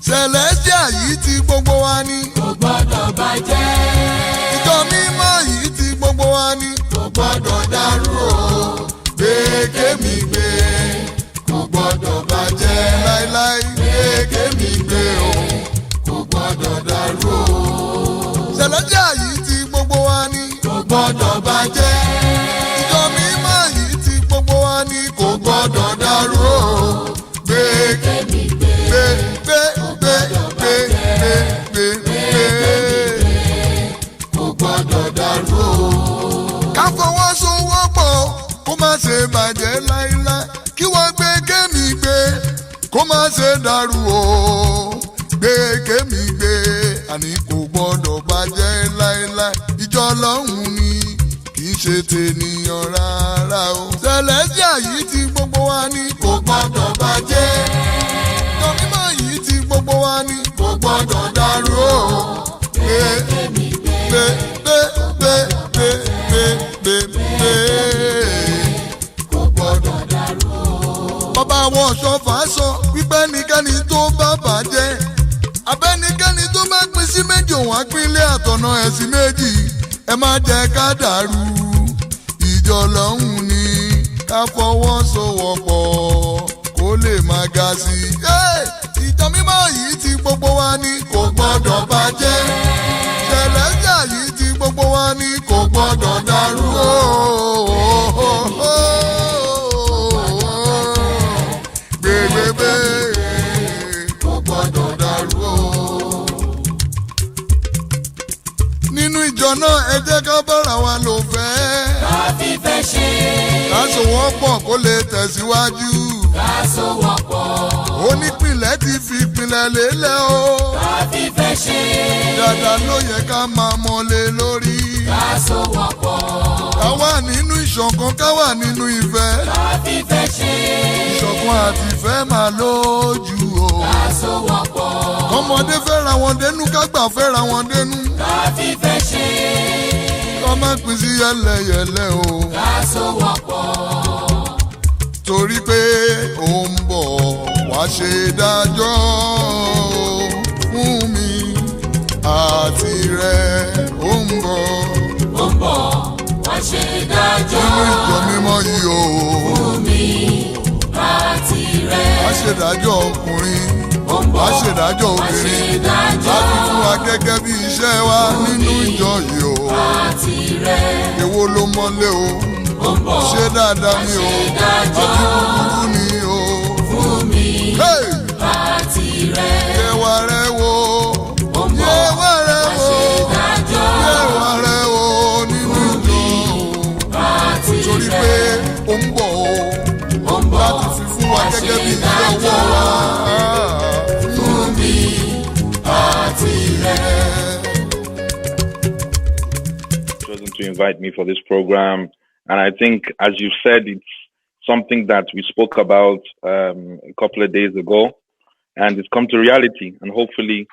Celestial yìí ti gbogbo wa ni. Kò gbọ́dọ̀ bàjẹ́. Ìjọ mímọ́ yìí ti gbogbo wa ni. Kò gbọ́dọ̀ dàrú o. Gbé kémi gbé. Kò gbọ́dọ̀ bàjẹ́. Láíláí. Gbé kémi gbé o. Kò gbọ́dọ̀ dàrú o. Celestial yìí ti gbogbo wa ni. Kò gbọ́dọ̀ bàjẹ́. Ìjọ mímọ́ yìí ti gbogbo wa ni. Kò gbọ́dọ̀ dàrú o. Gbé Kémi gbé. gbé gbé gbé gbé gbé gbé gbé. Kò gbọ́dọ̀ dàrú o. Ká fọwọ́sowọ́pọ̀ kó má ṣe bàjẹ́ láíláí. Kí wọ́n gbé kémi gbé kó má ṣe dàrú o. Gbé kémi gbé àní kò gbọ́dọ̀ bàjẹ́ láíláí. Ìjọ Ọlọ́run ni kì í ṣe tènìyàn rárá o. Celestial yìí ti gbogbo wa ni. Kò gbọ́dọ̀ bàjẹ́. Ìjọ mímọ́ yìí ti gbogbo wa ni. Kò gbọ́dọ̀ dàrú o. Gbé Kémi gbé. gbé gbé gbé gbé gbé gbé gbé. Kò gbọ́dọ̀ dàrú o. Bàbá àwọn ọ̀ṣọ́fà sọ wípé ẹnikẹ́ni tó bá bàjẹ́ abẹ́nikẹ́ni tó bá pín sí méjì òun àpínlẹ̀ àtọ̀nà ẹ̀sìn méjì ẹ má jẹ́ ká dàrú. Ìjọ Ọlọ́run ni ká fọwọ́sowọ́pọ̀ kó lè máa ga sí i. Ìjọ mímọ́ yìí ti gbogbo wa ni. Kò gbọ́dọ̀ bàjẹ́. Celestial yìí ti gbogbo wa ni. Kò gbọ́dọ̀ dàrú o. Gbégbégbé Kò gbọ́dọ̀ dàrú o. nínú ìjọ náà ẹ jẹ́ ká bára wa lò fẹ́. Ká fífẹ́ ṣe. Ká sowọ́pọ̀ kó lè tẹ̀síwájú. Ká sowọ́pọ̀. Onípìnlẹ̀ ti fi ìpìlẹ̀ lélẹ̀ o. Ká fífẹ́ ṣe. Dáadáa ló yẹ ká máa mọ́lé lórí. Ká sowọ́pọ̀. Ká wà nínú ìṣọ̀kan ká wà nínú ìfẹ́. Ká fífẹ́ ṣe. Ìṣọ̀kan àti ìfẹ́ máa lójú o. Ká sowọ́pọ̀. Kọ́mọdé fẹ́ra wọn dénú ká gbà fẹ́ra wọn dénú. Ká fífẹ́ ṣe. Kọ́ má pín sí yẹ́lẹyẹ̀lẹ o. Ká sowọ́pọ̀. Torí pé ó ń bọ̀ wá ṣe dájọ́ fún mi àti rẹ̀ ó ń bọ̀. Ó ń bọ̀ wá ṣe dájọ́. Nínú ìjọ mímọ́ yìí o. Fún mi àti rẹ̀. Wá ṣèdájọ́ ọkùnrin. Ó ń bọ̀ Wá ṣèdájọ́ wá ṣe obìnrin. dájọ́. Láti fún wa gẹ́gẹ́ bí iṣẹ́ wa nínú ìjọ yìí o. Àti rẹ̀. Èwo ló mọ́lé o? Ó ń bọ̀ Ṣé dáadáa ni o? dájọ́. Àbí búburú ni o? Fún mi Hey! àti rẹ̀. Yẹ̀wà rẹ̀ wò. Ó ń bọ̀ Yẹ̀wà rẹ̀ wá wò. ṣe dájọ́. Yẹ̀wà rẹ̀ wò nínú ìjọ o. Àti Torí rẹ̀. pé ó ń bọ̀ o. Ó ń bọ̀ Láti fi fún wa wá gẹ́gẹ́ bí ṣe iṣẹ́ ọwọ́ dájọ́. wa. Fún mi àti rẹ̀. Chosen to invite me for this program. And I think, as you said, it's something that we spoke about a couple of days ago, and it's come to reality. And hopefully,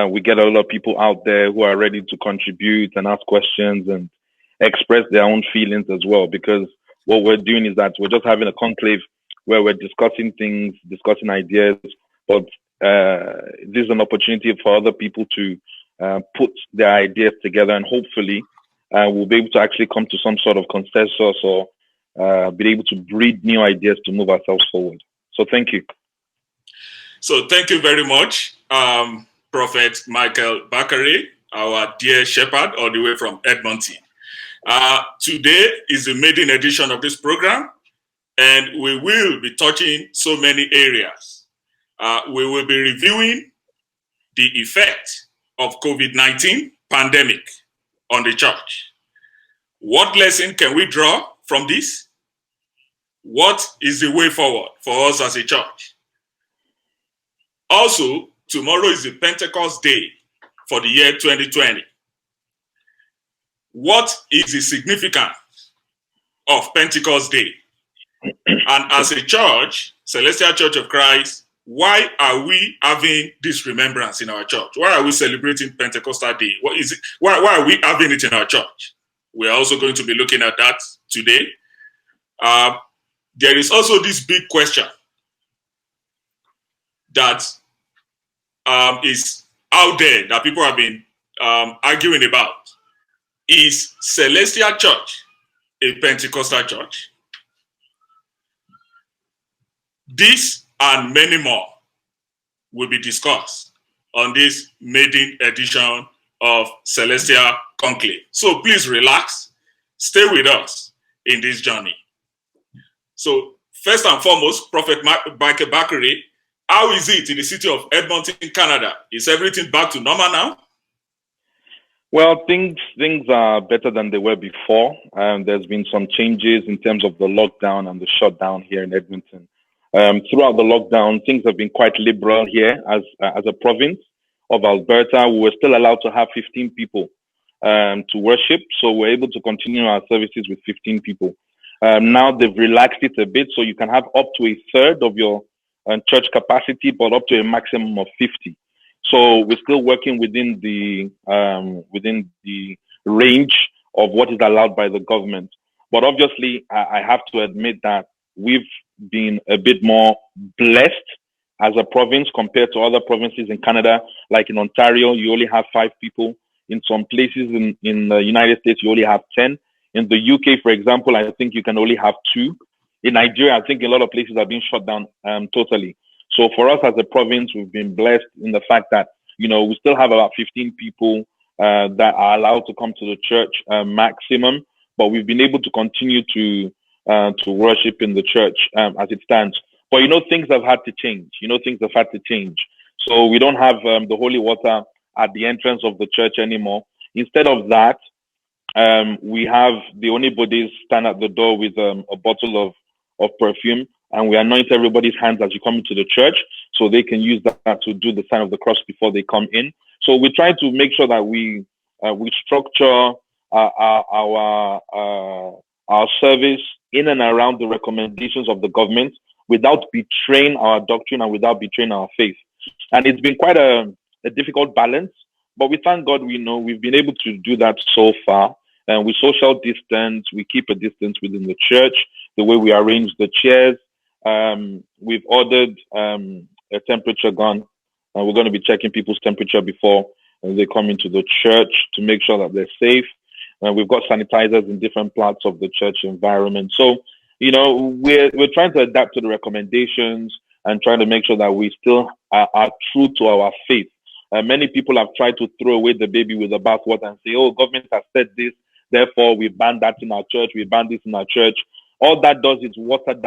we get a lot of people out there who are ready to contribute and ask questions and express their own feelings as well. Because what we're doing is that we're just having a conclave where we're discussing things, discussing ideas, but this is an opportunity for other people to put their ideas together, and hopefully we'll be able to actually come to some sort of consensus or be able to breed new ideas to move ourselves forward. So thank you. So thank you very much, Prophet Michael Bakare, our dear shepherd, all the way from Edmonton. Today is the maiden edition of this program, and we will be touching so many areas. We will be reviewing the effect of COVID-19 pandemic on the church. What lesson can we draw from this? What is the way forward for us as a church? Also, tomorrow is the Pentecost Day for the year 2020. What is the significance of Pentecost Day? And as a church, Celestial Church of Christ, why are we having this remembrance in our church? Why are we celebrating Pentecostal Day? What is it? Why are we having it in our church? We're also going to be looking at that today. There is also this big question that is out there that people have been arguing about. Is Celestial Church a Pentecostal church? This and many more will be discussed on this maiden edition of Celestial Conclave. So please relax, stay with us in this journey. So first and foremost, Prophet Michael Bakare, how is it in the city of Edmonton, Canada? Is everything back to normal now? Well, things are better than they were before. There's been some changes in terms of the lockdown and the shutdown here in Edmonton. Throughout the lockdown, things have been quite liberal here as a province of Alberta. We were still allowed to have 15 people to worship, so we're able to continue our services with 15 people. Now they've relaxed it a bit, so you can have up to a third of your church capacity, but up to a maximum of 50. So we're still working within the range of what is allowed by the government. But obviously, I have to admit that we've been a bit more blessed as a province compared to other provinces in Canada. Like in Ontario, you only have 5 people. In some places in the United States, you only have 10. In the UK, for example, I think you can only have 2. In Nigeria, I think a lot of places are being shut down totally. So for us as a province, we've been blessed in the fact that, we still have about 15 people that are allowed to come to the church maximum, but we've been able to continue to worship in the church as it stands. But, things have had to change. So we don't have the holy water at the entrance of the church anymore. Instead of that, we have the only bodies stand at the door with a bottle of perfume, and we anoint everybody's hands as you come into the church, so they can use that to do the sign of the cross before they come in. So we try to make sure that we structure our service in and around the recommendations of the government without betraying our doctrine and without betraying our faith. And it's been quite a difficult balance, but we thank God we've been able to do that so far. And we social distance, we keep a distance within the church, the way we arrange the chairs. We've ordered a temperature gun, and we're going to be checking people's temperature before they come into the church to make sure that they're safe. We've got sanitizers in different parts of the church environment. So, we're trying to adapt to the recommendations and trying to make sure that we still are true to our faith. Many people have tried to throw away the baby with the bathwater and say, oh, government has said this, therefore we ban that in our church, we ban this in our church. All that does is waters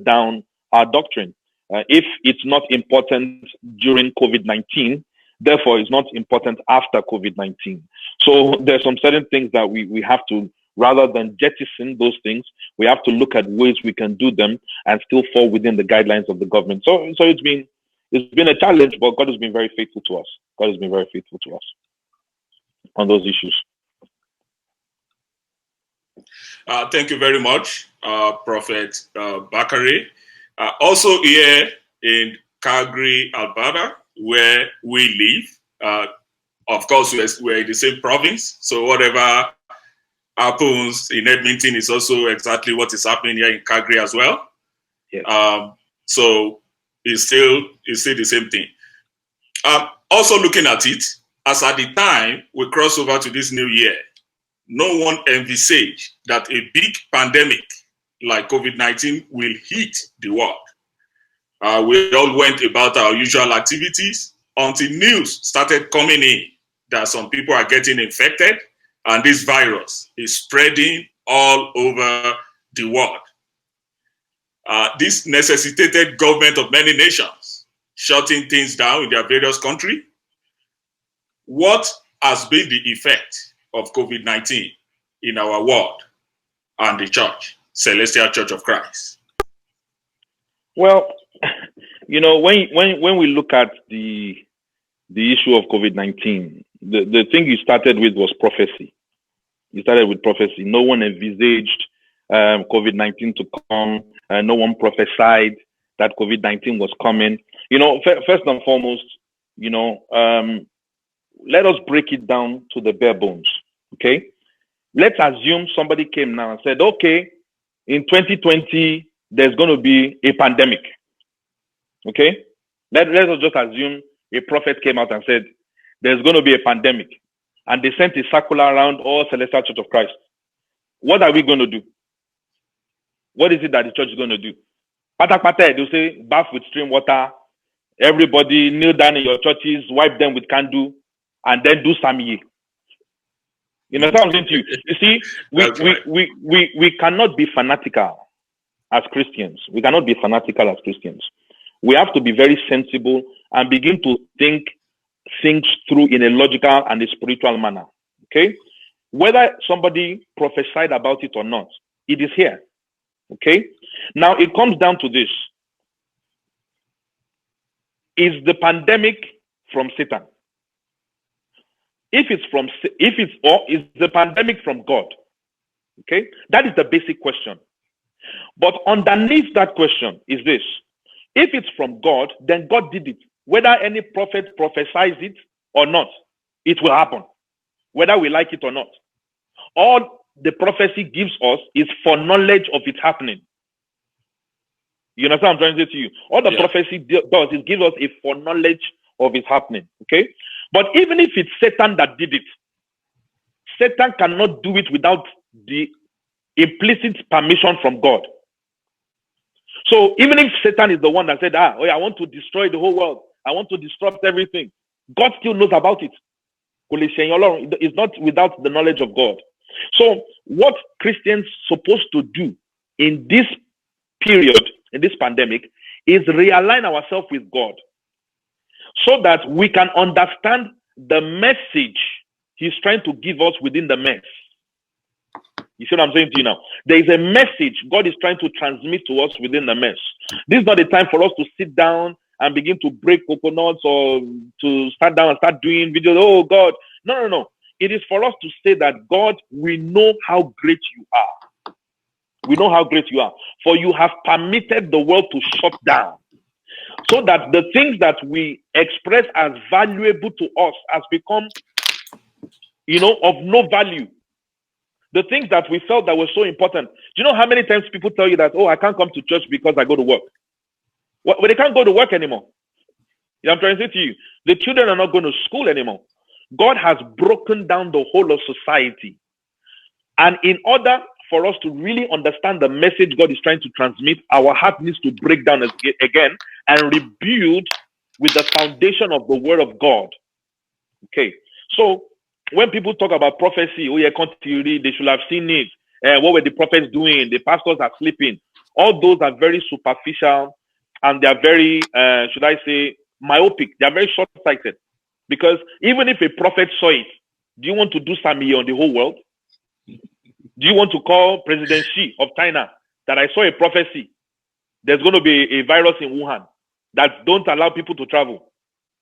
down our doctrine. If it's not important during COVID-19, therefore it's not important after COVID-19. So there's some certain things that we have to, rather than jettison those things, we have to look at ways we can do them and still fall within the guidelines of the government. So it's been a challenge, but God has been very faithful to us. God has been very faithful to us on those issues. Thank you very much, Prophet Bakare. Also here in Calgary, Alberta, where we live, of course, we're in the same province. So whatever happens in Edmonton is also exactly what is happening here in Calgary as well. Yes. So it's still the same thing. Also looking at it, as at the time we cross over to this new year, no one envisaged that a big pandemic like COVID-19 will hit the world. We all went about our usual activities until news started coming in that some people are getting infected and this virus is spreading all over the world. This necessitated government of many nations shutting things down in their various countries. What has been the effect of COVID-19 in our world and the church, Celestial Church of Christ? Well, when we look at the issue of COVID-19, the thing you started with was prophecy. You started with prophecy. No one envisaged COVID-19 to come. No one prophesied that COVID-19 was coming. First and foremost, let us break it down to the bare bones, okay? Let's assume somebody came now and said, okay, in 2020, there's going to be a pandemic, okay? Let us just assume a prophet came out and said, there's going to be a pandemic, and they sent a circular around all Celestial Church of Christ. What are we going to do? What is it that the church is going to do? Pata pata, they'll say, bath with stream water. Everybody kneel down in your churches, wipe them with candle, and then do samiye. You know what I'm saying to you? You see, we cannot be fanatical as Christians. We cannot be fanatical as Christians. We have to be very sensible and begin to think things through in a logical and a spiritual manner. Okay? Whether somebody prophesied about it or not, it is here. Okay? Now it comes down to this. Is the pandemic from Satan? Is the pandemic from God? Okay? That is the basic question. But underneath that question is this. If it's from God, then God did it. Whether any prophet prophesies it or not, it will happen. Whether we like it or not. All the prophecy gives us is foreknowledge of it happening. You understand what I'm trying to say to you? All the prophecy does is give us a foreknowledge of it happening. Okay? But even if it's Satan that did it, Satan cannot do it without the implicit permission from God. So even if Satan is the one that said, I want to destroy the whole world, I want to disrupt everything, God still knows about it. It's not without the knowledge of God. So what Christians supposed to do in this period, in this pandemic, is realign ourselves with God so that we can understand the message he's trying to give us within the mess. You see what I'm saying to you now? There is a message God is trying to transmit to us within the mess. This is not the time for us to sit down and begin to break coconuts or to start down and start doing videos. Oh God. No. It is for us to say that God, we know how great you are. We know how great you are. For you have permitted the world to shut down. So that the things that we express as valuable to us has become, of no value. The things that we felt that were so important. Do you know how many times people tell you that, I can't come to church because I go to work? Well, they can't go to work anymore. You know what I'm trying to say to you? The children are not going to school anymore. God has broken down the whole of society. And in order for us to really understand the message God is trying to transmit, our heart needs to break down again and rebuild with the foundation of the word of God. Okay. So when people talk about prophecy, they should have seen it. What were the prophets doing? The pastors are sleeping. All those are very superficial and they are very, should I say, myopic. They are very short-sighted. Because even if a prophet saw it, do you want to do Sami on the whole world? Do you want to call President Xi of China that I saw a prophecy? There's going to be a virus in Wuhan that don't allow people to travel.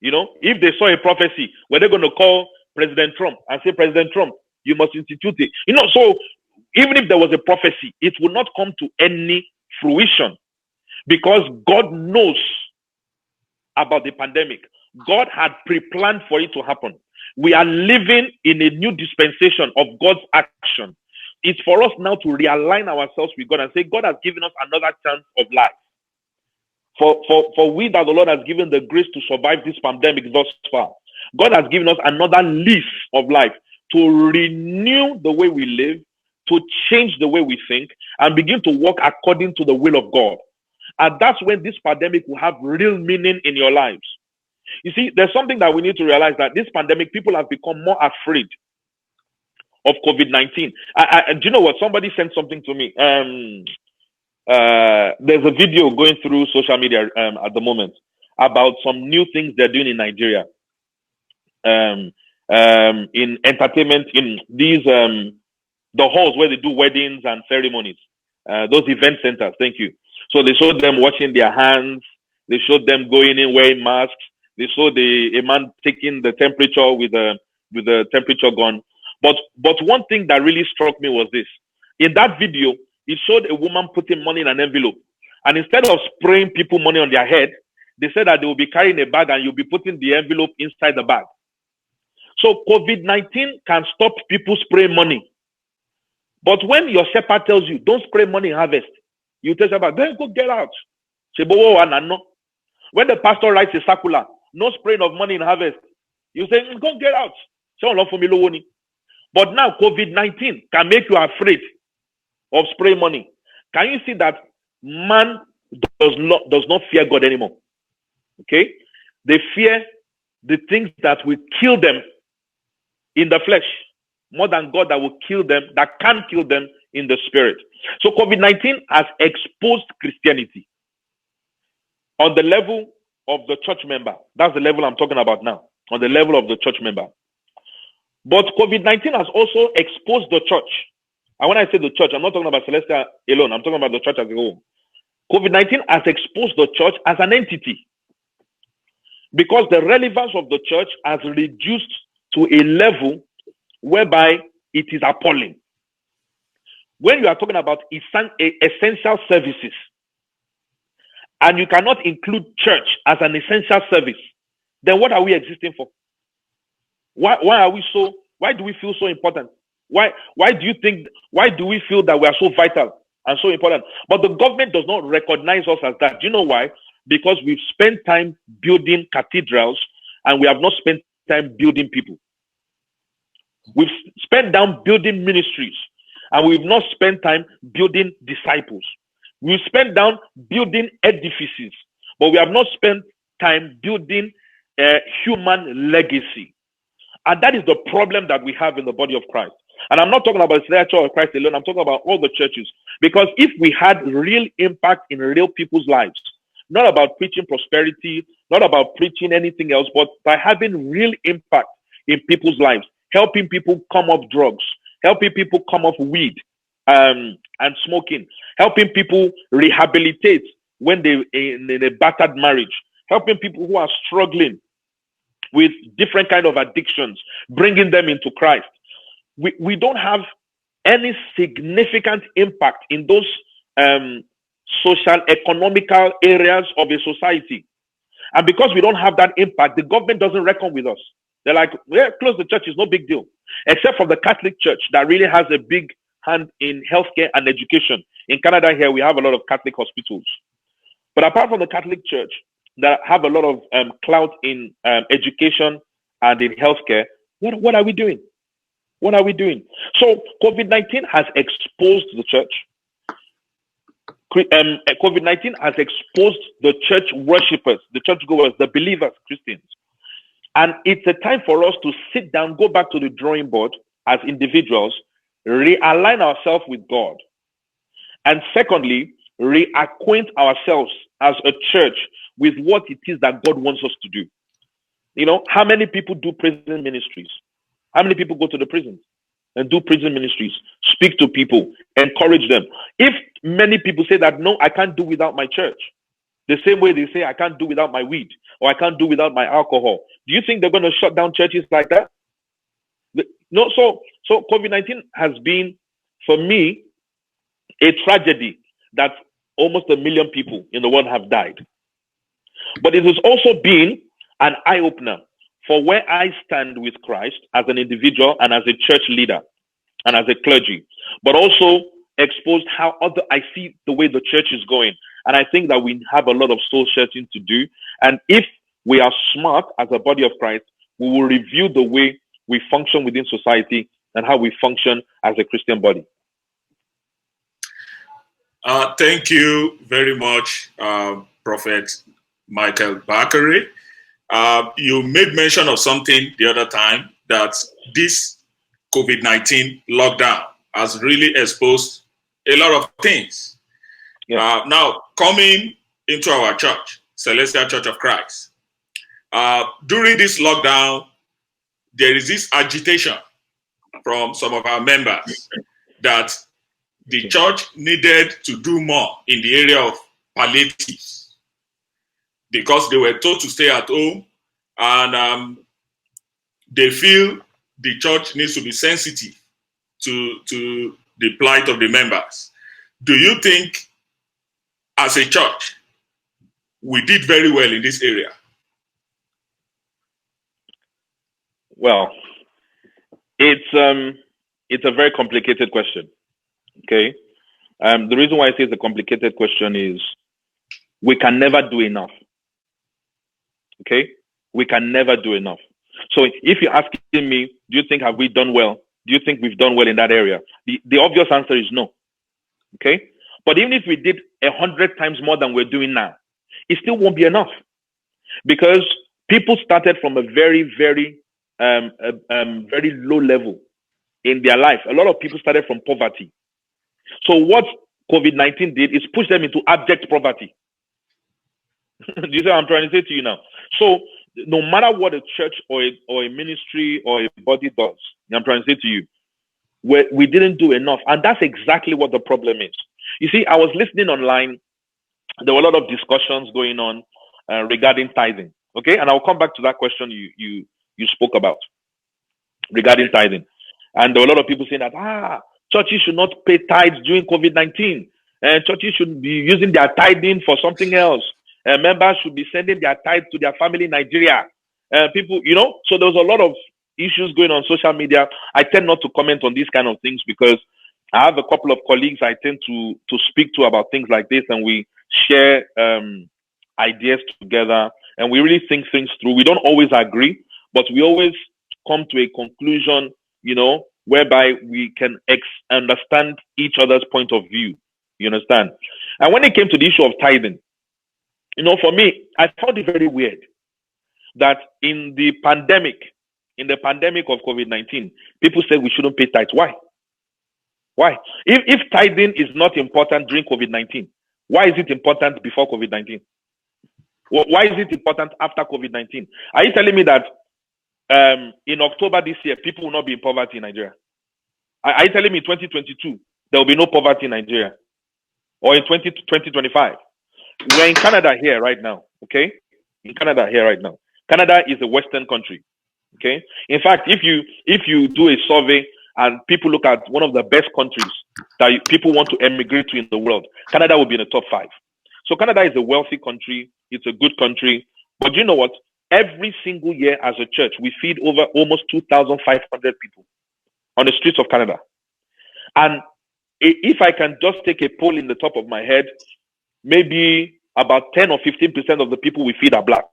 If they saw a prophecy, were they going to call President Trump and say, President Trump, you must institute it? So even if there was a prophecy, it will not come to any fruition because God knows about the pandemic. God had pre-planned for it to happen. We are living in a new dispensation of God's action. It's for us now to realign ourselves with God and say, God has given us another chance of life. For we that the Lord has given the grace to survive this pandemic thus far, God has given us another lease of life to renew the way we live, to change the way we think, and begin to walk according to the will of God. And that's when this pandemic will have real meaning in your lives. You see, there's something that we need to realize, that this pandemic, people have become more afraid of COVID-19. Do you know what? Somebody sent something to me. There's a video going through social media at the moment about some new things they're doing in Nigeria. In entertainment, in these the halls where they do weddings and ceremonies, those event centers. Thank you. So they showed them washing their hands. They showed them going in wearing masks. They showed a man taking the temperature with the temperature gun. But one thing that really struck me was this. In that video, it showed a woman putting money in an envelope. And instead of spraying people money on their head, they said that they will be carrying a bag and you'll be putting the envelope inside the bag. So COVID-19 can stop people spraying money. But when your shepherd tells you, don't spray money in harvest, you tell shepherd, then go get out. When the pastor writes a circular, no spraying of money in harvest, you say, go get out. But now COVID-19 can make you afraid of spray money. Can you see that man does not fear God anymore? Okay? They fear the things that will kill them in the flesh more than God that will kill them, that can kill them in the spirit. So COVID-19 has exposed Christianity on the level of the church member. That's the level I'm talking about now, on the level of the church member. But COVID-19 has also exposed the church. And when I say the church, I'm not talking about Celestia alone. I'm talking about the church as a whole. COVID-19 has exposed the church as an entity because the relevance of the church has reduced to a level whereby it is appalling. When you are talking about essential services, and you cannot include church as an essential service, then what are we existing for? Why do we feel so important? Why do we feel that we are so vital and so important? But the government does not recognize us as that. Do you know why? Because we've spent time building cathedrals and we have not spent time building people. We've spent down building ministries and we've not spent time building disciples. We've spent down building edifices, but we have not spent time building human legacy. And that is the problem that we have in the body of Christ. And I'm not talking about the Church of Christ alone. I'm talking about all the churches. Because if we had real impact in real people's lives, not about preaching prosperity, not about preaching anything else, but by having real impact in people's lives, helping people come off drugs, helping people come off weed and smoking, helping people rehabilitate when they're in a battered marriage, helping people who are struggling with different kind of addictions, bringing them into Christ. We don't have any significant impact in those social, economical areas of a society. And because we don't have that impact, the government doesn't reckon with us. They're like, well, close the church is no big deal. Except for the Catholic Church that really has a big hand in healthcare and education. In Canada here, we have a lot of Catholic hospitals. But apart from the Catholic Church that have a lot of clout in education and in healthcare, what are we doing? What are we doing? So COVID-19 has exposed the church. COVID-19 has exposed the church worshippers, the churchgoers, the believers, Christians. And it's a time for us to sit down, go back to the drawing board as individuals, realign ourselves with God. And secondly, reacquaint ourselves as a church with what it is that God wants us to do. You know, how many people do prison ministries? How many people go to the prisons and do prison ministries, speak to people, encourage them? If many people say that, no, I can't do without my church, the same way they say I can't do without my weed or I can't do without my alcohol, do you think they're going to shut down churches like that? No. So COVID-19 has been, for me, a tragedy that almost 1 million people in the world have died. But it has also been an eye-opener for where I stand with Christ as an individual and as a church leader and as a clergy, but also exposed how I see the way the church is going. And I think that we have a lot of soul searching to do. And if we are smart as a body of Christ, we will review the way we function within society and how we function as a Christian body. Thank you very much, Prophet Michael Bakare. You made mention of something the other time, that this COVID-19 lockdown has really exposed a lot of things. Yeah. Now, coming into our church, Celestial Church of Christ, during this lockdown, there is this agitation from some of our members that the church needed to do more in the area of palliatives because they were told to stay at home, and they feel the church needs to be sensitive to the plight of the members. Do you think, as a church, we did very well in this area? Well, it's a very complicated question. Okay, the reason why I say it's a complicated question is we can never do enough. Okay? We can never do enough. So if you're asking me, do you think have we done well? Do you think we've done well in that area? The obvious answer is no. Okay? But even if we did 100 times more than we're doing now, it still won't be enough. Because people started from a very, very, very low level in their life. A lot of people started from poverty. So what COVID-19 did is push them into abject poverty. Do you see what I'm trying to say to you now? So no matter what a church or a ministry or a body does, I'm trying to say to you, we didn't do enough. And that's exactly what the problem is. You see, I was listening online. There were a lot of discussions going on regarding tithing. Okay, and I'll come back to that question you spoke about regarding tithing. And there were a lot of people saying that churches should not pay tithes during COVID-19, and churches should be using their tithing for something else. Members should be sending their tithes to their family in Nigeria. People, so there was a lot of issues going on social media. I tend not to comment on these kind of things because I have a couple of colleagues I tend to speak to about things like this, and we share ideas together, and we really think things through. We don't always agree, but we always come to a conclusion, whereby we can understand each other's point of view. You understand? And when it came to the issue of tithing, for me, I found it very weird that in the pandemic of COVID-19, people said we shouldn't pay tithes. Why? Why? If tithing is not important during COVID-19, why is it important before COVID-19? Why is it important after COVID-19? Are you telling me that in October this year, people will not be in poverty in Nigeria? Are you telling me in 2022, there will be no poverty in Nigeria? Or in 2025? We're in Canada here right now, okay? In Canada here right now. Canada is a Western country, okay? In fact, if you do a survey and people look at one of the best countries that people want to emigrate to in the world, Canada will be in the top 5. So Canada is a wealthy country. It's a good country. But you know what? Every single year as a church, we feed over almost 2,500 people on the streets of Canada. And if I can just take a poll in the top of my head, maybe about 10 or 15% of the people we feed are black.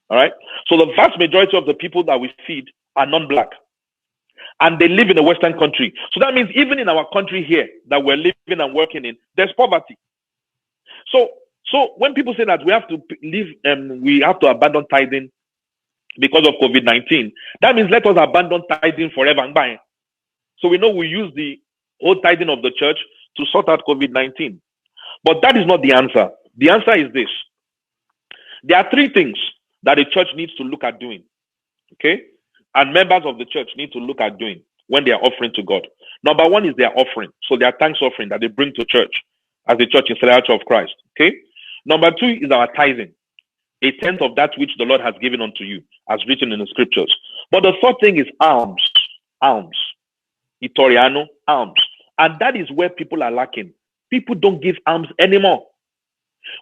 All right? So the vast majority of the people that we feed are non-black. And they live in a Western country. So that means even in our country here that we're living and working in, there's poverty. So when people say that we have to we have to abandon tithing because of COVID-19, that means let us abandon tithing forever and by. So we know we use the old tithing of the church to sort out COVID-19. But that is not the answer. The answer is this. There are 3 things that a church needs to look at doing. Okay? And members of the church need to look at doing when they are offering to God. Number 1 is their offering. So their thanks offering that they bring to church as a church in Church of Christ. Okay? Number 2 is our tithing. A tenth of that which the Lord has given unto you, as written in the scriptures. But the 4th thing is alms. Alms. Itoriano, alms. And that is where people are lacking. People don't give alms anymore.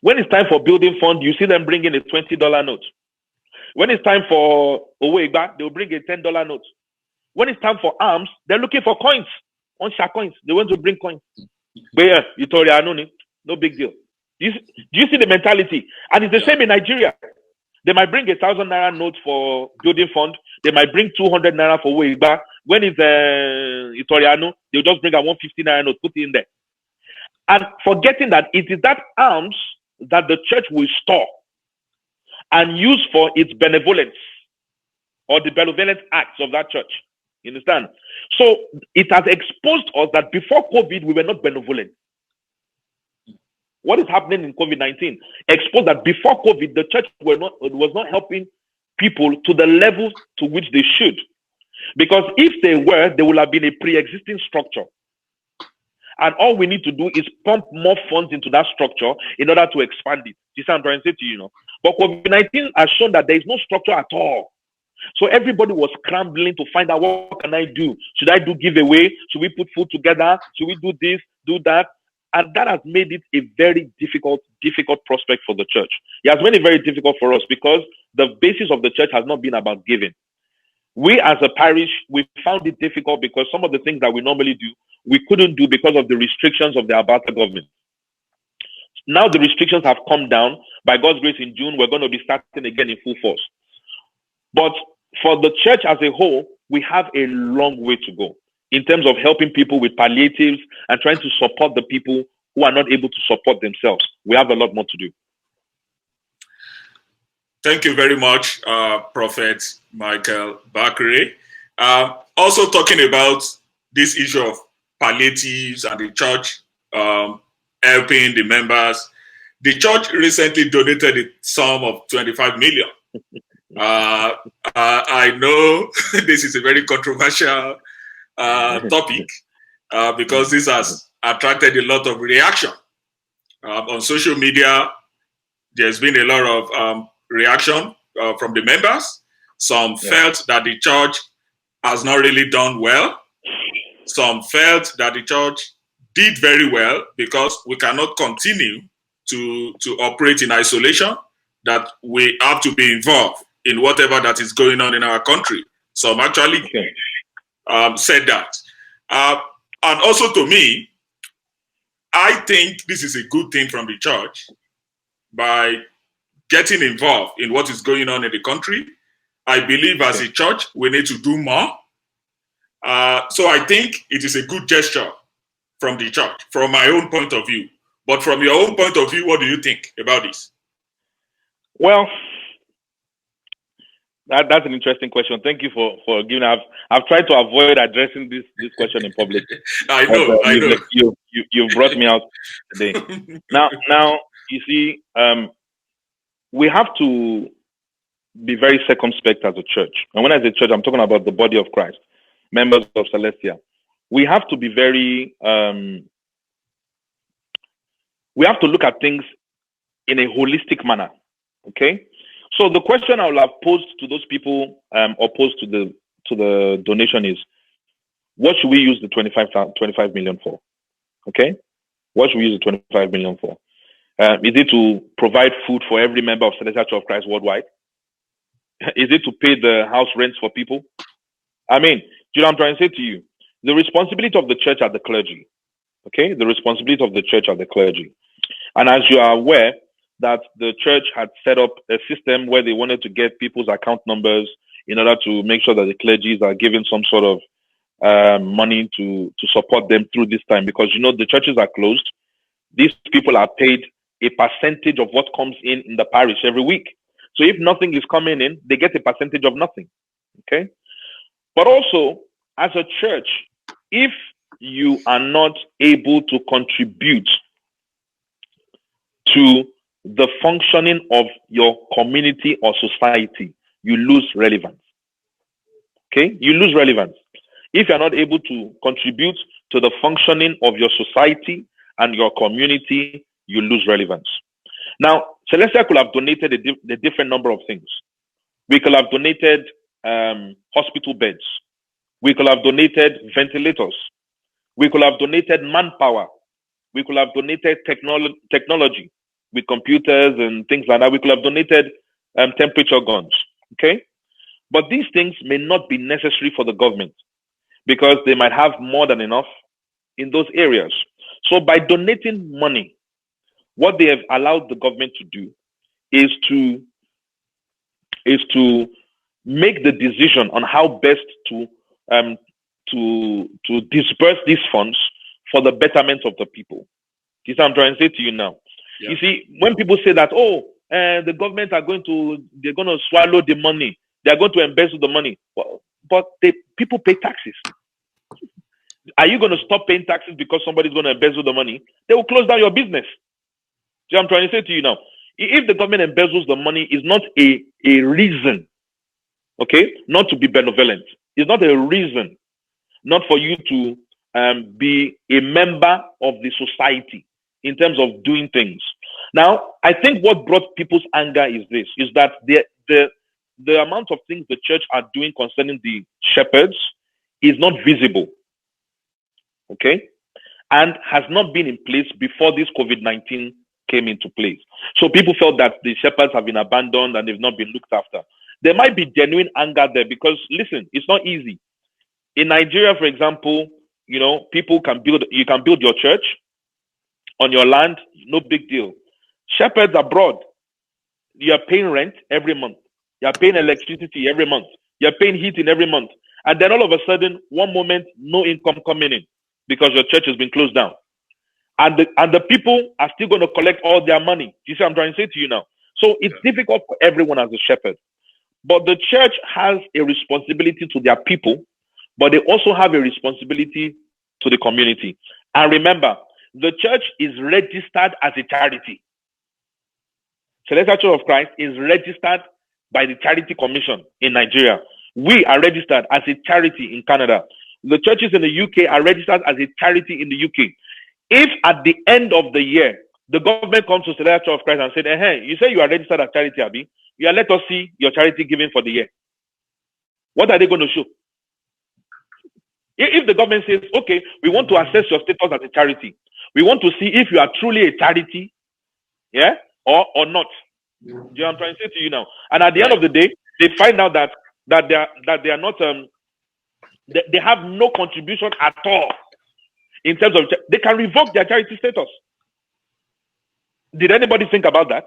When it's time for building fund, you see them bringing a $20 note. When it's time for Owegba, they'll bring a $10 note. When it's time for alms, they're looking for coins. Onsha coins. They want to bring coins. But yeah, Itoriano, no big deal. Do you see the mentality? And it's the same in Nigeria. They might bring 1,000 naira note for building fund. They might bring 200 naira for Owegba. When it's Itoriano, they'll just bring a 150 naira note, put it in there. And forgetting that it is that alms that the church will store and use for its benevolence or the benevolent acts of that church. You understand? So it has exposed us that before COVID, we were not benevolent. What is happening in COVID-19 exposed that before COVID, the church was not helping people to the level to which they should. Because if they were, there would have been a pre-existing structure. And all we need to do is pump more funds into that structure in order to expand it. You see what I'm trying to say to you, But COVID-19 has shown that there is no structure at all. So everybody was scrambling to find out, what can I do? Should I do giveaway? Should we put food together? Should we do this, do that? And that has made it a very difficult prospect for the church. It has made it very difficult for us because the basis of the church has not been about giving. We as a parish, we found it difficult because some of the things that we normally do, we couldn't do because of the restrictions of the Alberta government. Now the restrictions have come down, By God's grace, in June, we're going to be starting again in full force. But for the church as a whole, we have a long way to go in terms of helping people with palliatives and trying to support the people who are not able to support themselves. We have a lot more to do. Thank you very much, Prophet Michael Bakare. Also talking about this issue of palliatives and the church helping the members. The church recently donated a sum of 25 million. I know this is a very controversial topic because this has attracted a lot of reaction. On social media, there's been a lot of reaction from the members. Some felt that the church has not really done well. Some felt that the church did very well because we cannot continue to operate in isolation, that we have to be involved in whatever that is going on in our country. Some actually said that. And also to me, I think this is a good thing from the church by getting involved in what is going on in the country. I believe as a church, we need to do more. So I think it is a good gesture from the church, from my own point of view. But from your own point of view, what do you think about this? Well, that's an interesting question. Thank you for giving. I've tried to avoid addressing this question in public. I know. You've brought me out today. Now, you see, we have to be very circumspect as a church. And when I say church, I'm talking about the body of Christ, members of Celestia. We have to be very, we have to look at things in a holistic manner. Okay? So the question I will have posed to those people opposed to the donation is, what should we use the 25 million for? Okay? What should we use the 25 million for? Is it to provide food for every member of Celestial Church of Christ worldwide? Is it to pay the house rents for people? I mean, do you know what I'm trying to say to you? The responsibility of the church are the clergy. Okay? The responsibility of the church are the clergy. And as you are aware, that the church had set up a system where they wanted to get people's account numbers in order to make sure that the clergies are given some sort of money to support them through this time. Because, you know, the churches are closed. These people are paid a percentage of what comes in the parish every week. So if nothing is coming in, they get a percentage of nothing. Okay? But also, as a church, if you are not able to contribute to the functioning of your community or society, you lose relevance. Okay? You lose relevance. If you're not able to contribute to the functioning of your society and your community, you lose relevance. Now, Celestia could have donated a different number of things. We could have donated hospital beds. We could have donated ventilators. We could have donated manpower. We could have donated technology with computers and things like that. We could have donated temperature guns. Okay? But these things may not be necessary for the government because they might have more than enough in those areas. So by donating money, what they have allowed the government to do is to make the decision on how best to disperse these funds for the betterment of the people. This is what I'm trying to say to you now. Yeah. You see, when people say that, the government they're going to swallow the money, they're going to embezzle the money, but people pay taxes. Are you going to stop paying taxes because somebody's going to embezzle the money? They will close down your business. See what I'm trying to say to you now? If the government embezzles the money, is not a reason, okay, not to be benevolent. It's not a reason not for you to be a member of the society in terms of doing things. Now, I think what brought people's anger is this, is that the amount of things the church are doing concerning the shepherds is not visible, okay, and has not been in place before this COVID-19 came into place. So people felt that the shepherds have been abandoned and they've not been looked after. There might be genuine anger there because, listen, it's not easy. In Nigeria, for example, you know, you can build your church on your land, no big deal. Shepherds abroad, you are paying rent every month. You are paying electricity every month. You are paying heating every month. And then all of a sudden, one moment, no income coming in because your church has been closed down. And the people are still going to collect all their money. You see what I'm trying to say to you now? So it's difficult for everyone as a shepherd. But the church has a responsibility to their people, but they also have a responsibility to the community. And remember, the church is registered as a charity. Celestial Church of Christ is registered by the Charity Commission in Nigeria. We are registered as a charity in Canada. The churches in the UK are registered as a charity in the UK. If at the end of the year, the government comes to Celestial Church of Christ and said, hey, you say you are registered as charity, Abi? Yeah, let us see your charity giving for the year. What are they going to show? If the government says, okay, we want to assess your status as a charity, we want to see if you are truly a charity, yeah, or not. Do you know what I'm trying to say to you now? And at the end of the day, they find out that they are not they have no contribution at all in terms of they can revoke their charity status. Did anybody think about that?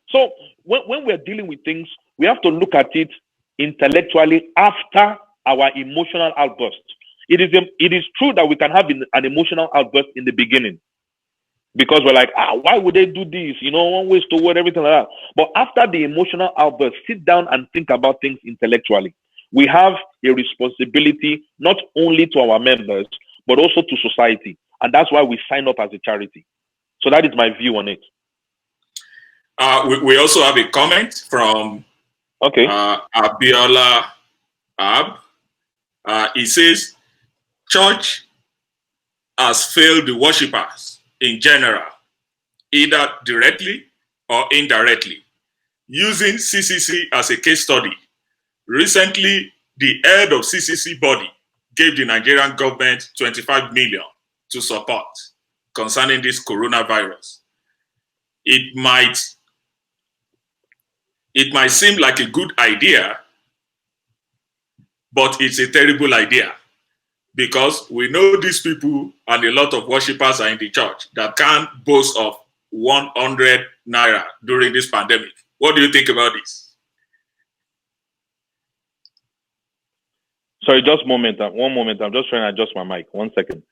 So when we're dealing with things, we have to look at it intellectually after our emotional outburst. It is true that we can have an emotional outburst in the beginning because we're like, why would they do this? You know, one waste to word, everything like that. But after the emotional outburst, sit down and think about things intellectually. We have a responsibility not only to our members, but also to society. And that's why we sign up as a charity. So that is my view on it. We also have a comment from Abiola Ab. He says, church has failed the worshippers in general, either directly or indirectly. Using CCC as a case study, recently the head of CCC body gave the Nigerian government 25 million to support concerning this coronavirus. It might seem like a good idea, but it's a terrible idea because we know these people and a lot of worshippers are in the church that can't boast of 100 naira during this pandemic. What do you think about this? Sorry, just one moment. I'm just trying to adjust my mic. 1 second.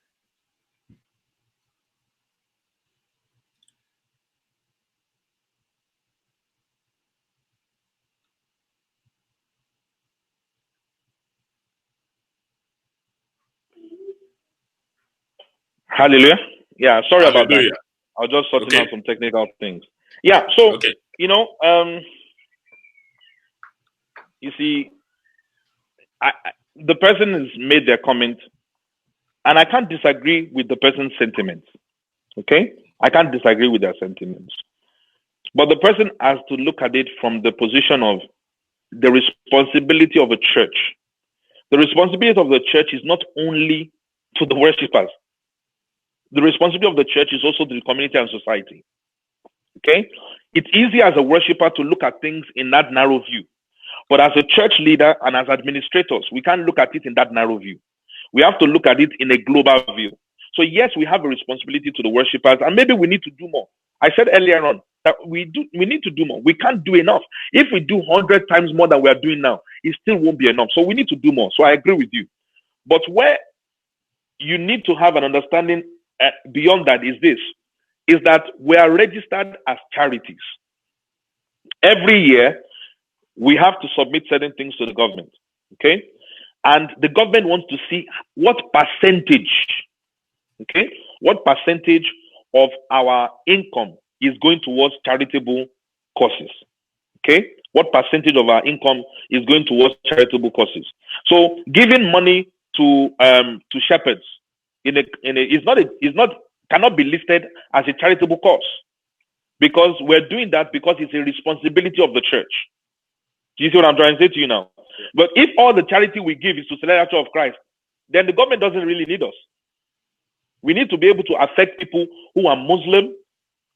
Hallelujah. Yeah, sorry about that. I was just sorting out some technical things. Yeah, so, you know, you see, the person has made their comment, and I can't disagree with the person's sentiments. Okay? I can't disagree with their sentiments. But the person has to look at it from the position of the responsibility of a church. The responsibility of the church is not only to the worshippers. The responsibility of the church is also to the community and society. Okay? It's easy as a worshipper to look at things in that narrow view. But as a church leader and as administrators, we can't look at it in that narrow view. We have to look at it in a global view. So yes, we have a responsibility to the worshippers, and maybe we need to do more. I said earlier on that we need to do more. We can't do enough. If we do 100 times more than we are doing now, it still won't be enough. So we need to do more. So I agree with you. But where you need to have an understanding beyond that is that we are registered as charities. Every year, we have to submit certain things to the government, okay? And the government wants to see what percentage of our income is going towards charitable causes, okay? What percentage of our income is going towards charitable causes? So giving money to shepherds cannot be listed as a charitable cause, because we're doing that because it's a responsibility of the church. Do you see what I'm trying to say to you now? But if all the charity we give is to Celestial Church of Christ, then the government doesn't really need us. We need to be able to affect people who are Muslim,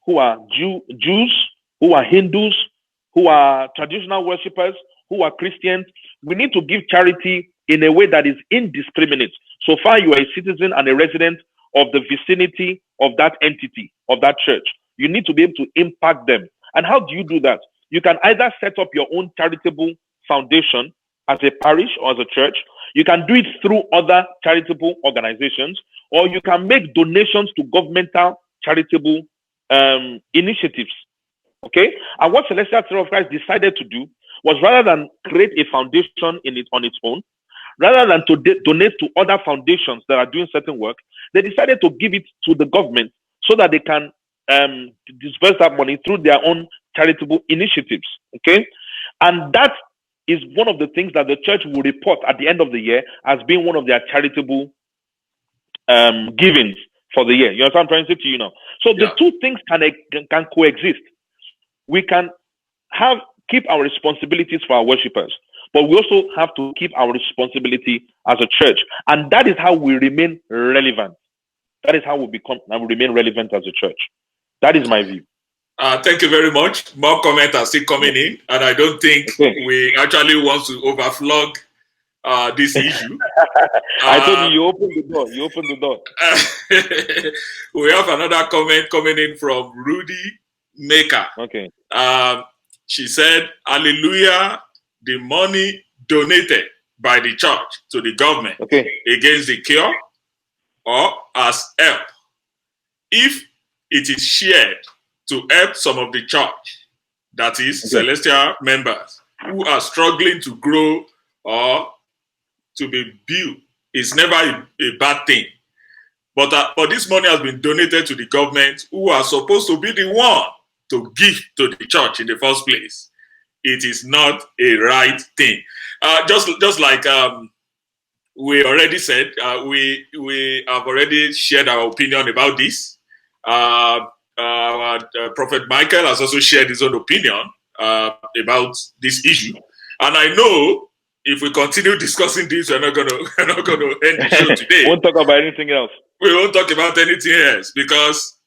who are Jews, who are Hindus, who are traditional worshippers, who are Christians. We need to give charity in a way that is indiscriminate. So far, you are a citizen and a resident of the vicinity of that entity, of that church. You need to be able to impact them And how do you do that? You can either set up your own charitable foundation as a parish or as a church. You can do it through other charitable organizations, or you can make donations to governmental charitable initiatives. Okay? And what Celestial Church of Christ decided to do was, rather than create a foundation on its own, rather than to donate to other foundations that are doing certain work, they decided to give it to the government so that they can disperse that money through their own charitable initiatives. Okay? And that is one of the things that the church will report at the end of the year as being one of their charitable givings for the year. You understand what I'm trying to say to you now? So the two things can coexist. We can keep our responsibilities for our worshippers, but we also have to keep our responsibility as a church. And that is how we remain relevant. That is how we remain relevant as a church. That is my view. Thank you very much. More comments are still coming in, and I don't think we actually want to overflog this issue. I told you opened the door. You opened the door. We have another comment coming in from Rudy Maker. Okay. She said, "Hallelujah, the money donated by the church to the government against the cure or as help, if it is shared to help some of the church, that is Celestial members, who are struggling to grow or to be built, is never a bad thing. But this money has been donated to the government, who are supposed to be the one to give to the church in the first place. It is not a right thing." Just like we already said, we have already shared our opinion about this. Prophet Michael has also shared his own opinion about this issue, and I know if we continue discussing this, we're not going to end the show today. We won't talk about anything else. We won't talk about anything else because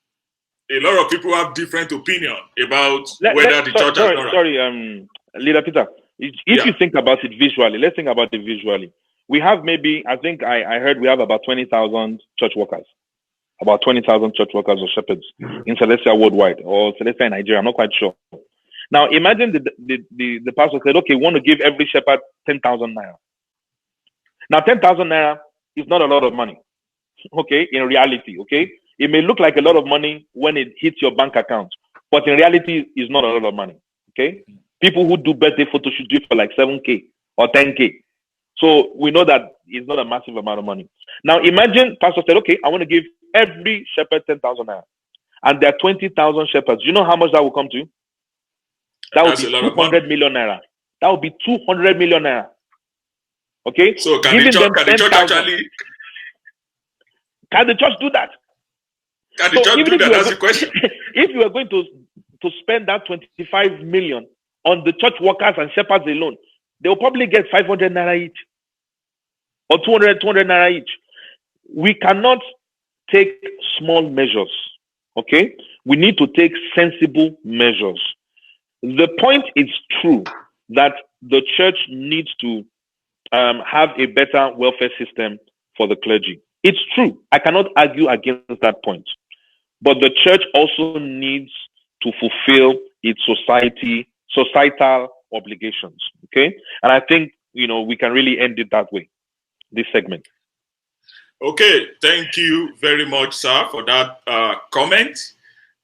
a lot of people have different opinion about whether the church has not. Sorry, Leader Peter. If you think about it visually, let's think about it visually. We have I think I heard we have about 20,000 church workers. About 20,000 church workers or shepherds in Celestia worldwide, or Celestia in Nigeria. I'm not quite sure. Now, imagine the pastor said, "Okay, we want to give every shepherd 10,000 naira." Now, 10,000 naira is not a lot of money. Okay, in reality, it may look like a lot of money when it hits your bank account, but in reality, it's not a lot of money. Okay, people who do birthday photo shoot do it for like 7K or 10K. So we know that it's not a massive amount of money. Now, imagine pastor said, "Okay, I want to give every shepherd 10,000 naira, and there are 20,000 shepherds." You know how much that will come to? That would be 200 million naira. That would be 200 million naira. Okay. So can the church actually? Can the church do that? Can the church do that? That's the question. If you are going to spend that 25 million on the church workers and shepherds alone, they will probably get 500 naira each, or 200 naira each. We cannot take small measures. Okay, we need to take sensible measures. The point is true that the church needs to have a better welfare system for the clergy. It's true. I cannot argue against that point. But the church also needs to fulfill its societal obligations. Okay? And I think, we can really end it that way, this segment. Okay. Thank you very much, sir, for that comment.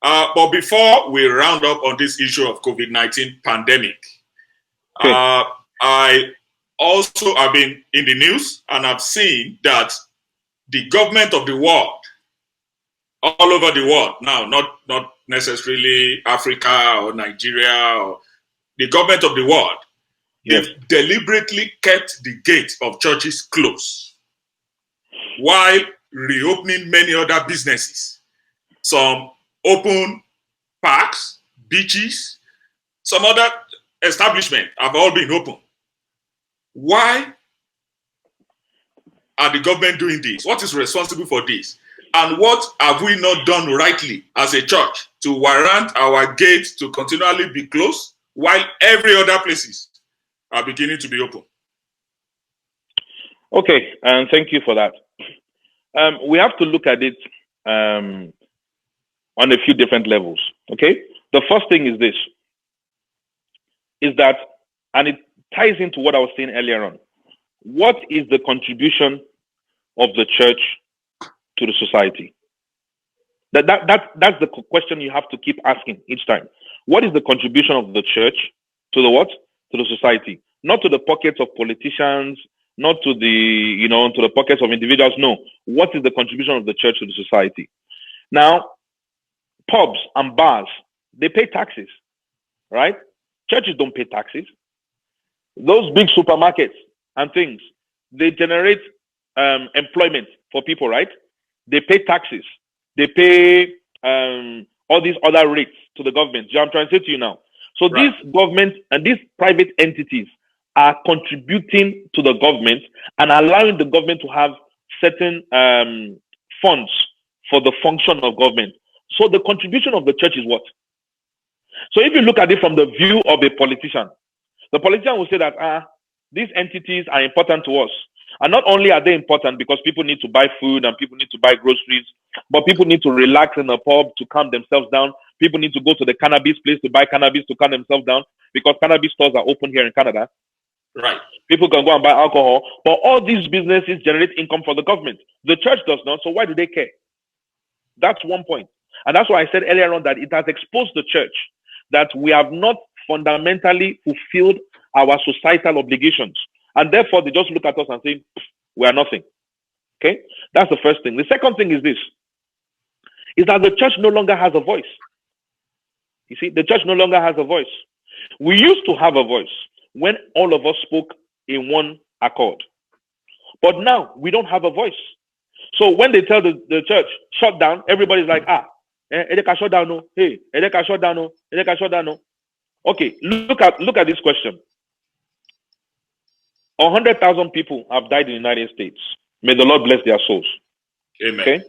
But before we round up on this issue of COVID-19 pandemic, I also have been in the news and I've seen that the government of the world, all over the world now, not necessarily Africa or Nigeria, or the government of the world, they've deliberately kept the gate of churches closed while reopening many other businesses. Some open parks, beaches, some other establishments have all been open. Why are the government doing this? What is responsible for this? And what have we not done rightly as a church to warrant our gates to continually be closed while every other places are beginning to be open? Okay, and thank you for that. We have to look at it on a few different levels. Okay, The first thing is this, is that, and it ties into what I was saying earlier on. What is the contribution of the church to the society? That's the question you have to keep asking each time. What is the contribution of the church to the what? To the society. Not to the pockets of politicians, not to the, to the pockets of individuals. No. What is the contribution of the church to the society? Now, pubs and bars, they pay taxes, right? Churches don't pay taxes. Those big supermarkets and things, they generate employment for people, right? They pay taxes. They pay all these other rates to the government. I'm trying to say to you now. So right. These government and these private entities are contributing to the government and allowing the government to have certain funds for the function of government. So the contribution of the church is what? So if you look at it from the view of a politician, the politician will say that these entities are important to us. And not only are they important because people need to buy food and people need to buy groceries, but people need to relax in a pub to calm themselves down. People need to go to the cannabis place to buy cannabis to calm themselves down because cannabis stores are open here in Canada. Right. People can go and buy alcohol, but all these businesses generate income for the government. The church does not, so why do they care? That's one point. And that's why I said earlier on that it has exposed the church that we have not fundamentally fulfilled our societal obligations. And therefore, they just look at us and say, we are nothing. Okay? That's the first thing. The second thing is this, is that the church no longer has a voice. You see, the church no longer has a voice. We used to have a voice when all of us spoke in one accord. But now, we don't have a voice. So when they tell the church, shut down, everybody's like, Edeka shut down, no. Hey, Edeka shut down, no. Edeka shut down, no. Okay, look at this question. 100,000 people have died in the United States. May the Lord bless their souls. Amen. Okay.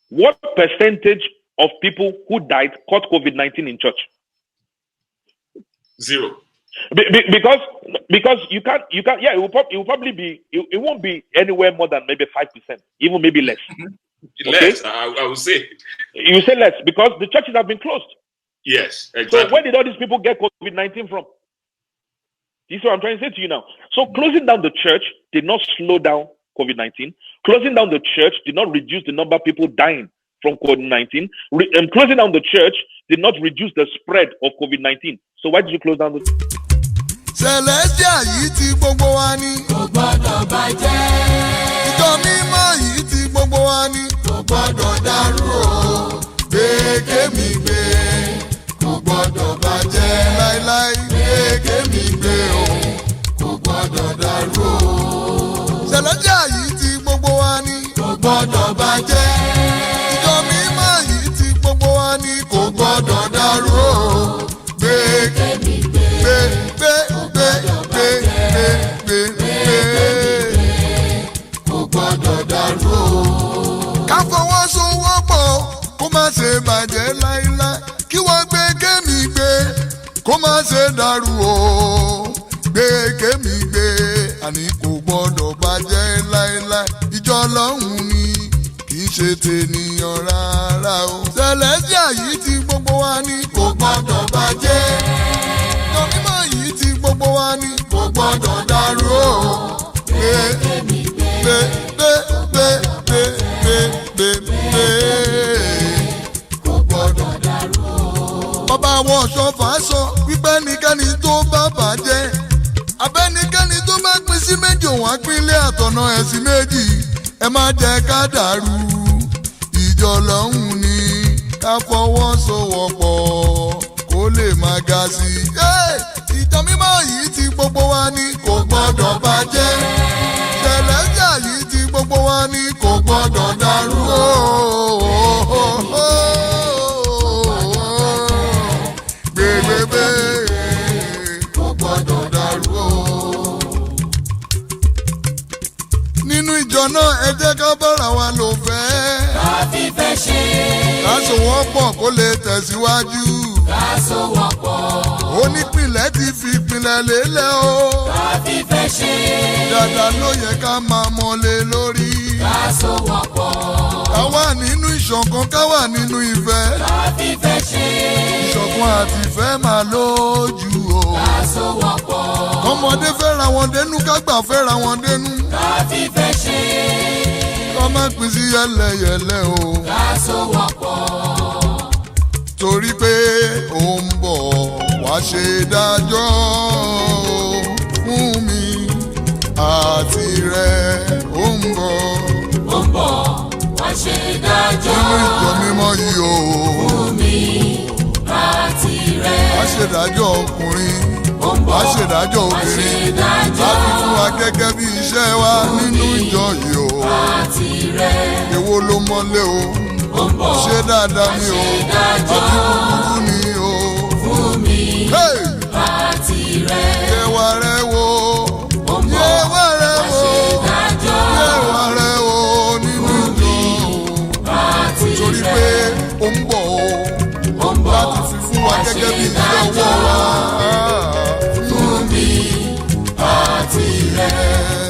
What percentage of people who died caught COVID-19 in church? 0. Because you can't. Yeah, it will probably be. It won't be anywhere more than maybe 5%, even maybe less. Less, okay? I would say. You say less because the churches have been closed. Yes, exactly. So where did all these people get COVID-19 from? This is what I'm trying to say to you now. So closing down the church did not slow down COVID-19. Closing down the church did not reduce the number of people dying from COVID-19. And closing down the church did not reduce the spread of COVID-19. So why did you close down the church? Celestia yìí tí gbogbo wa ní. Kò gbọdọ̀ bàjẹ́. Ìjọ mímọ́ yìí tí gbogbo wa ní. Kò gbọdọ̀ dàrú o. Gbé mi gbé. Kò gbọdọ̀ bàjẹ́. Láíláí. Gbé mi gbé o. Kò gbọdọ̀ dàrú o. Celestia yìí tí gbogbo wa ní. Kò gbọdọ̀ bàjẹ́. Ìjọ mímọ́ yìí tí gbogbo wa ní. Kò gbọdọ̀ dàrú o. Gbé mi gbé. Ká fọwọ́sowọ́pọ̀ kó má ṣe bàjẹ́ láíláí kí wọ́n gbé kémi gbé kó má ṣe dàrú o gbé kémi gbé àní kò gbọ́dọ̀ bàjẹ́ láíláí ìjọ Ọlọ́run ni kì í ṣe tènìyàn rárá o. Celestia yìí tí gbogbo wa ní kò gbọ́dọ̀ bàjẹ́ ìjọ mímọ́ yìí tí gbogbo wa ní kò gbọ́dọ̀ dàrú o gbé kémi gbé kò gbọdọ̀ dàrú o. Bàbá àwọn ọ̀ṣọ́fà sọ wípé ẹnikẹ́ni tó bá bàjẹ́ abẹ́nikẹ́ni tó bá pín sí méjì òun àpínlẹ̀ àtọ̀nà ẹ̀sìn méjì ẹ má jẹ́ ká dàrú ìjọ Ọlọ́run ni ká fọwọ́sowọ́pọ̀ kó lè máa ga sí i. Ìjọ mímọ́ yìí tí gbogbo wa ní kò gbọdọ̀ bàjẹ́. Celestia yìí tí gbogbo wa ní kò gbọdọ̀ dàrú o. Gbégbégbé kò gbọdọ̀ dàrú o. Nínú ìjọ náà ẹ jẹ́ ká bára wa lò fẹ́. Ká fífẹ́ ṣe. Ká sowọ́pọ̀ kó lè tẹ̀síwájú. Ká sowọ́pọ̀. Onípín onílẹ̀ ti fi ìpìlẹ̀ lélẹ̀ o. ká fífẹ́ ṣe. Dáadáa ló yẹ ká máa mọ́lé lórí. ká sowọ́pọ̀. Ká wà nínú ìṣọ̀kan, ká wà nínú ìfẹ́. ká fífẹ́ ṣe. Ìṣọ̀kan àti ìfẹ́ máa lójú o. ká sowọ́pọ̀. Ọmọdé fẹ́ra wọn dénú, ká gbà fẹ́ra wọn dénú. ká fífẹ́ ṣe. Kọ́ má pín sí yẹ́lẹyẹ̀lẹ o. ká sowọ́pọ̀. Torí pé ó ń bọ̀ wá ṣe dájọ́ fún mi àti rẹ̀. Ó ń bọ̀ wá ṣe dájọ́ nínú ìjọ mímọ́ yìí o. fún mi àti rẹ̀. Wá ṣe dájọ́ ọkùnrin, wá ṣe dájọ́ obìnrin, dájọ́ láti fún wa gẹ́gẹ́ bí iṣẹ́ wa nínú ìjọ yìí o. àti rẹ̀. Èwo ló mọ́lé o? Ṣé dáadáa ni o? Àbí búburú ni o? fún mi Hey! àti rẹ̀. Yẹ̀wà rẹ̀ wò, yẹ̀wà rẹ̀ wò, yẹ̀wà rẹ̀ wò nínú ìjọ o. Torí pé ó ń bọ̀ o, láti fi fún wa gẹ́gẹ́ bí iṣẹ́ ọwọ́ wa. fún mi àti rẹ̀.